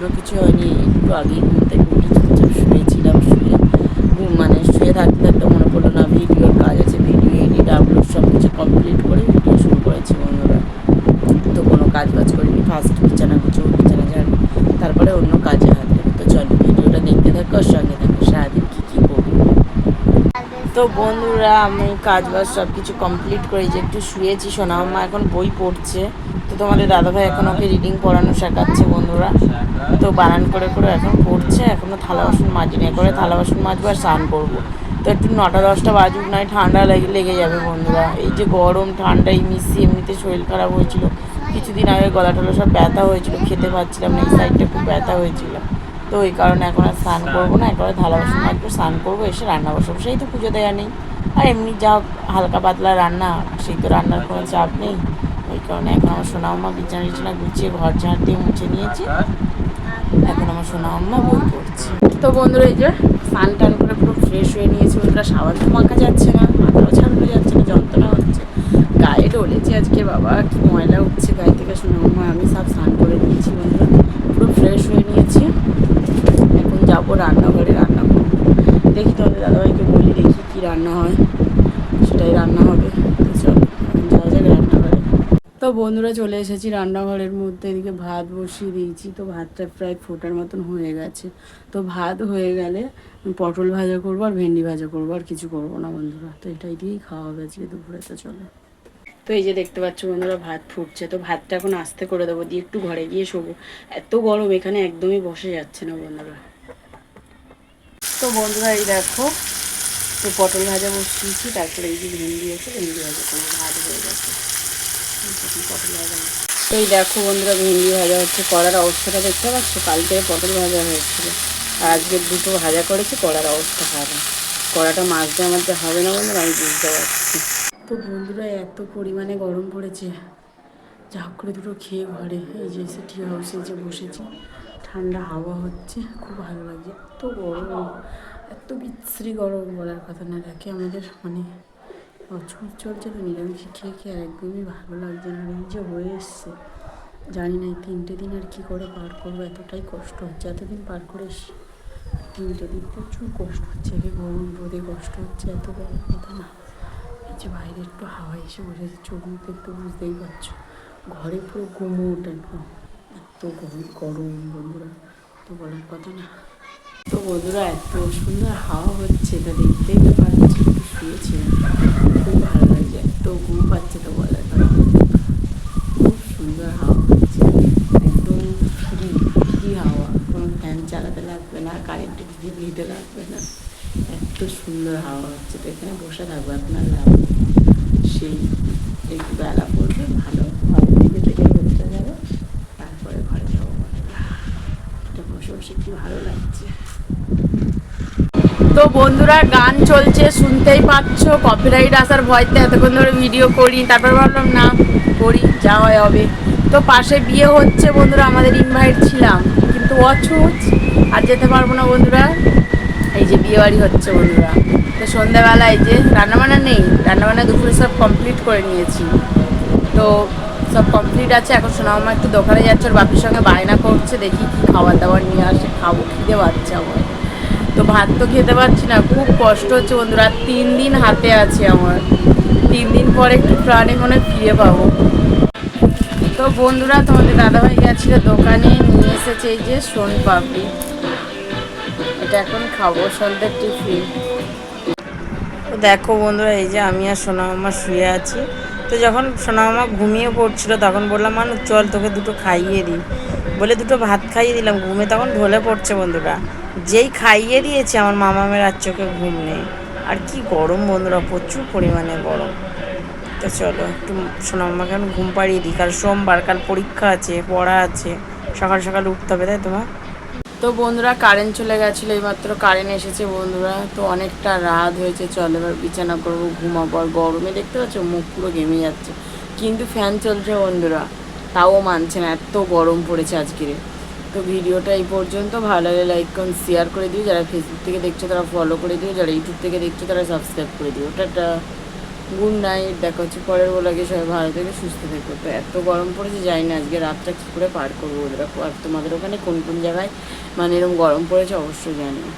কোনো কিছু হয়নি। একটু আগেই ঘুম থেকে উঠে চুপচাপ শুয়েছিলাম। শুয়ে থাকতে থাকতে মনে পড়লো না ভিডিওর কাজ আছে, ভিডিও এডিট আপলোড সব কিছু কমপ্লিট করে ভিডিও শুরু করেছি বন্ধুরা। তো কোনো কাজ বাজ করিনি, ফার্স্ট বিছানা ঝাড়বো, তারপরে অন্য কাজে হাত দেবো। তো চলো ভিডিওটা দেখতে থাকো, সঙ্গে থাকো সারাদিন কী কী করবো। তো বন্ধুরা আমি কাজ বাজ সব কিছু কমপ্লিট করে যে একটু শুয়েছি। সোনা মা এখন বই পড়ছে। তো তোমাদের দাদাভাই এখন ওকে রিডিং পড়ানো শেখাচ্ছে বন্ধুরা। তো বানান করে করে এখন পড়ছে। এখনও থালা বাসন মাজিনি, করে থালা বাসন মাজবো আর স্নান করবো। তো একটু 9টা-10টা বাজুক, নয় ঠান্ডা লেগে যাবে বন্ধুরা। এই যে গরম ঠান্ডাই মিশিয়ে এমনিতে শরীর খারাপ হয়েছিল কিছুদিন আগে, গলা টলা সব ব্যথা হয়েছিল, খেতে পাচ্ছিলাম না, এই সাইডটা খুব ব্যথা হয়েছিল। তো এই কারণে এখন আর স্নান করবো না, একবারে থালা বাসন মাজবো, স্নান করবো, এসে রান্না বসাবো। সেই তো পুজো দেওয়া নেই, আর এমনি যা হালকা পাতলা রান্না, সেই তো রান্নার কোনো চাপ নেই। ওই কারণে এখন আমার সোনা আম্মা বিছানা গুছিয়ে ঘর ঝাড় দিয়ে মুছে নিয়েছি। এখন আমার সোনা আম্মা বই পড়ছে। তো বন্ধুরা এই যে স্নান টান করে পুরো ফ্রেশ হয়ে নিয়েছি বন্ধুরা। সাবান তো মাখা যাচ্ছে না, মাথাও ছাড়ানো যাচ্ছে না, যন্ত্রণা হচ্ছে। গায়ে ডলেছি আজকে, বাবা কি ময়লা উঠছে গায়ে থেকে। সোনা আম্মা আমি সব স্নান করে নিয়েছি বন্ধুরা, পুরো ফ্রেশ হয়ে নিয়েছি। এখন যাবো রান্নাঘরে, রান্না করবো। দেখি তোমাদের দাদাভাইকে বলি, দেখি কী রান্না হয়, সেটাই রান্না হবে। তো চলো যাওয়া যাক রান্নাঘরে। তো বন্ধুরা চলে এসেছি রান্নাঘরের মধ্যে। এদিকে ভাত বসিয়ে দিয়েছি। তো ভাতটা প্রায় ফোটার মতন হয়ে গেছে। তো ভাত হয়ে গেলে পটল ভাজা করবো আর ভেন্ডি ভাজা করবো, আর কিছু করবো না বন্ধুরা। তো এটাই দিয়েই খাওয়া হবে আজকে দুপুরে। তো চলো, তো এই যে দেখতে পাচ্ছ বন্ধুরা ভাত ফুটছে। তো ভাতটা এখন আস্তে করে দেবো, দিয়ে একটু ঘরে গিয়ে শোবো। এত গরম এখানে একদমই বসে যাচ্ছে না বন্ধুরা। তো বন্ধুরা এই দেখো, তো পটল ভাজা বসিয়েছি, তারপরে এই যে ভেন্ডি আছে, ভেন্ডি ভাজা করবো। ভাত হয়ে গেছে, পটল ভাজা। তো এই দেখো বন্ধুরা ভেন্ডি ভাজা হচ্ছে। কড়ার অবস্থাটা দেখতে পাচ্ছ, কালকে পটল ভাজা হয়েছিল আর আজকে দুটো ভাজা করেছি। কড়ার অবস্থা খারাপ, কড়াটা মাজতে আমাদের হবে না বন্ধুরা, আমি বুঝতে পারছি। তো বন্ধুরা এত পরিমাণে গরম পড়েছে, যা করে দুটো খেয়ে ঘরে এই যে সিটি হাউসে যে বসেছি, ঠান্ডা হাওয়া হচ্ছে, খুব ভালো লাগছে। এত গরম, এত বিশ্রী গরম বলার কথা না। দেখে আমাদের অচল চলছে, তো নিরামিষ খেয়ে খেয়ে একদমই ভালো লাগছে না। এই যে হয়ে এসছে, জানি না এই 3টে দিন আর কী করে পার করবো। এতটাই কষ্ট হচ্ছে, এতদিন পার করে এসছি, 3টে দিন প্রচুর কষ্ট হচ্ছে। একে গরম রোদে কষ্ট হচ্ছে, এত বড় কথা না। এই যে বাইরে একটু হাওয়া এসে বসেছে, চোখ মুখ একটু বুঝতেই পারছো, ঘরে পুরো গুমোট একদম, এত গরম বন্ধুরা, তো বলার কথা না। তো বন্ধুরা এত সুন্দর হাওয়া হচ্ছে, এটা দেখতেই তো পাচ্ছি। একটু শুয়েছিলাম, খুব ভালো লাগছে, এত ঘুম পাচ্ছে তো বলার কথা। খুব সুন্দর হাওয়া হচ্ছে, একদম ফ্রি ফ্রি হাওয়া, কোনো ফ্যান চালাতে লাগবে না, কারেন্টের বিল দিতে লাগবে না, এত সুন্দর হাওয়া হচ্ছে। তো এখানে বসে থাকবো, আপনার লাভ সেই একটু বেলা পড়বে, ভালো ভালো দিকে থেকে ঘুরতে যাবো, তারপরে ঘরে যাবো। এটা বসে বসে কি ভালো লাগছে। তো বন্ধুরা গান চলছে, শুনতেই পাচ্ছ, কপিরাইট আসার ভয়তে এতক্ষণ ধরে ভিডিও করি, তারপর ভাবলাম না করি, যা হয় হবে। তো পাশে বিয়ে হচ্ছে বন্ধুরা, আমাদের ইনভাইট ছিলাম কিন্তু অছুচ, আর যেতে পারবো না বন্ধুরা। এই যে বিয়ে বাড়ি হচ্ছে বন্ধুরা। তো সন্ধ্যাবেলা এই যে রান্নাবান্না নেই, রান্নাবান্না দুপুরে সব কমপ্লিট করে নিয়েছি। তো সব কমপ্লিট আছে। এখন সোনা মামা একটু দোকানে যাচ্ছে, ওর বাপির সঙ্গে বায়না করছে, দেখি কি খাবার দাবার নিয়ে আসে, খাবো, খিদে পাচ্ছে আমার। তো ভাত তো খেতে পারছি না, খুব কষ্ট হচ্ছে বন্ধুরা। 3 দিন হাতে আছে আমার, 3 দিন পরে একটু প্রাণে মনে ফিরে পাবো। তো বন্ধুরা তোমাদের দাদাভাই গেছিলো দোকানে, নিয়ে এসেছে এই যে সোনপাপড়ি, এটা এখন খাবো সন্ধ্যের টিফিন। তো দেখো বন্ধুরা এই যে আমি আর সোনা মামা শুয়ে আছি। তো যখন সোনা মামা ঘুমিয়ে পড়ছিল তখন বললাম মানুষ চল তোকে দুটো খাইয়ে দিই, বলে দুটো ভাত খাইয়ে দিলাম। ঘুমে তখন ঢলে পড়ছে বন্ধুরা, যেই খাইয়ে দিয়েছে আমার মামামের আর চোখে ঘুম নেই। আর কি গরম বন্ধুরা, প্রচুর পরিমাণে গরম। তো চলো একটু সোনা মামাকে এখন ঘুম পাড়িয়ে দিই, কাল সোমবার, কাল পরীক্ষা আছে, পড়া আছে, সকাল সকাল উঠতে হবে, তাই তোমার। তো বন্ধুরা কারেন্ট চলে গেছিলো, এইমাত্র কারেন্ট এসেছে বন্ধুরা। তো অনেকটা রাত হয়েছে, চলো এবার বিছানা করবো, ঘুমাবো। আর গরমে দেখতে পাচ্ছ মুখ পুরো ঘেমে যাচ্ছে, কিন্তু ফ্যান চলছে বন্ধুরা, তাও মানছে না, এত গরম পড়েছে আজকের। তো ভিডিওটা এই পর্যন্ত, ভালো লাগলে লাইক করুন, শেয়ার করে দিও, যারা ফেসবুক থেকে দেখছো তারা ফলো করে দিও, যারা ইউটিউব থেকে দেখছো তারা সাবস্ক্রাইব করে দিও। টাটা। গুড নাইট, দেখা হচ্ছে পরের ব্লগে। সবাই ভালো থেকে সুস্থ থেকো। তো এত গরম পড়েছে, জানি না আজকে রাতটা কী করে পার করবো ওদের। আর তোমাদের ওখানে কোন কোন জায়গায় মানে এরকম গরম পড়েছে অবশ্যই জানিও।